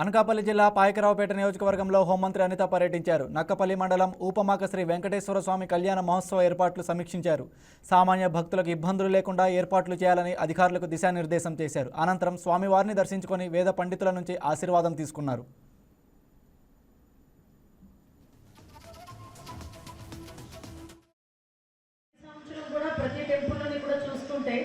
అనకాపల్లి జిల్లా పాయకరావుపేట నియోజకవర్గంలో హోంమంత్రి అనిత పర్యటించారు. నక్కపల్లి మండలం ఊపమాక శ్రీ వెంకటేశ్వర స్వామి కళ్యాణ మహోత్సవ ఏర్పాట్లు సమీక్షించారు. సామాన్య భక్తులకు ఇబ్బందులు లేకుండా ఏర్పాట్లు చేయాలని అధికారులకు దిశానిర్దేశం చేశారు. అనంతరం స్వామివారిని దర్శించుకొని వేద పండితుల నుంచి ఆశీర్వాదం తీసుకున్నారు. ప్రతి టెంపుల్ని కూడా చూస్తుంటే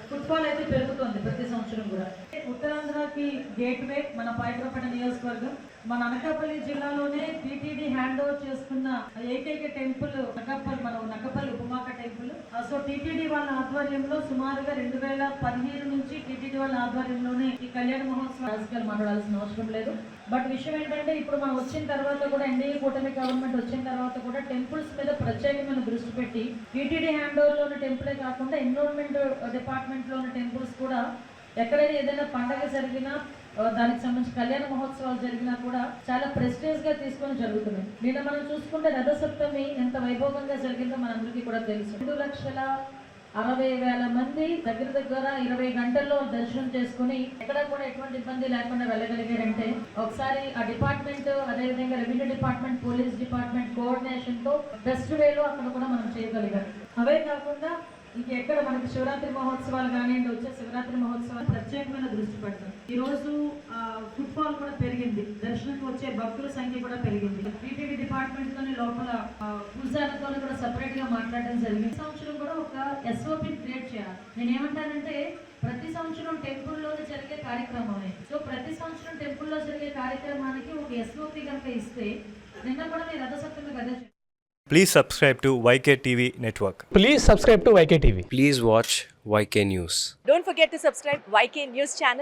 ఫుట్బాల్ అయితే పెరుగుతుంది ప్రతి సంవత్సరం కూడా. ఉత్తరాంధ్రకి గేట్వే మన పాయకరావుపేట నియోజకవర్గం. మన అనకాపల్లి జిల్లాలోనే టీటీడీ హ్యాండ్ ఓవర్ చేసుకున్న ఏకైక temple Nakkapalli Upamaka temple. So TTD వాళ్ళ ఆధ్వర్యంలో సుమారుగా 2015 నుంచి టీటీడీ వాళ్ళ ఆధ్వర్యంలోనే ఈ కళ్యాణ మహోత్సవం రాజకీయాలు మాట్లాడాల్సిన అవసరం లేదు. బట్ విషయం ఏంటంటే ఇప్పుడు మనం వచ్చిన తర్వాత కూడా ఎన్డీఏ కూటమి గవర్నమెంట్ వచ్చిన తర్వాత కూడా టెంపుల్స్ మీద ప్రత్యేకమైన దృష్టి పెట్టి టీటీడీ హ్యాండ్ ఓవర్ లో ఉన్న టెంపులే కాకుండా ఎన్విరాన్మెంట్ డిపార్ట్మెంట్ లో ఉన్న టెంపుల్స్ కూడా ఎక్కడైనా ఏదైనా పండగ జరిగినా దానికి సంబంధించి కళ్యాణ మహోత్సవాలు జరిగినా కూడా చాలా ప్రెస్టేజ్ గా తీసుకొని జరుగుతున్నాయి. నిన్న మనం చూసుకుంటే రథసప్తమి ఎంత వైభవంగా జరిగిందో మనందరికీ కూడా తెలుసు. 2,60,000 మంది దగ్గర 20 గంటల్లో దర్శనం చేసుకుని ఎక్కడ కూడా ఎటువంటి ఇబ్బంది లేకుండా వెళ్ళగలిగారంటే ఒకసారి ఆ డిపార్ట్మెంట్ అదేవిధంగా revenue department police department coordination తో బెస్ట్ వేలో అక్కడ కూడా మనం చేయగలిగాం. అవే కాకుండా ఇంకెక్కడ మనకి శివరాత్రి మహోత్సవాలు కానివ్వండి, వచ్చే శివరాత్రి మహోత్సవాలు ప్రత్యేకమైన దృష్టి పెడతాం. ఈ రోజు ఫుట్ఫాల్ కూడా పెరిగింది, దర్శనంకి వచ్చే భక్తుల సంఖ్య కూడా పెరిగింది. టీటీడీ డిపార్ట్మెంట్ తోని లోపల పూజాలతో కూడా సపరేట్ గా మాట్లాడడం జరిగింది. సంవత్సరం కూడా ఒక SOP క్రియేట్ చేయాలి. నేనేమంటానంటే ప్రతి సంవత్సరం టెంపుల్లోనే జరిగే కార్యక్రమమే. సో ప్రతి సంవత్సరం టెంపుల్లో జరిగే కార్యక్రమానికి ఒక SOP కనుక ఇస్తే నిన్న కూడా నేను రథసప్తమి కదా. Please subscribe to YK TV Network. Please subscribe to YK TV. Please watch YK News. Don't forget to subscribe YK News channel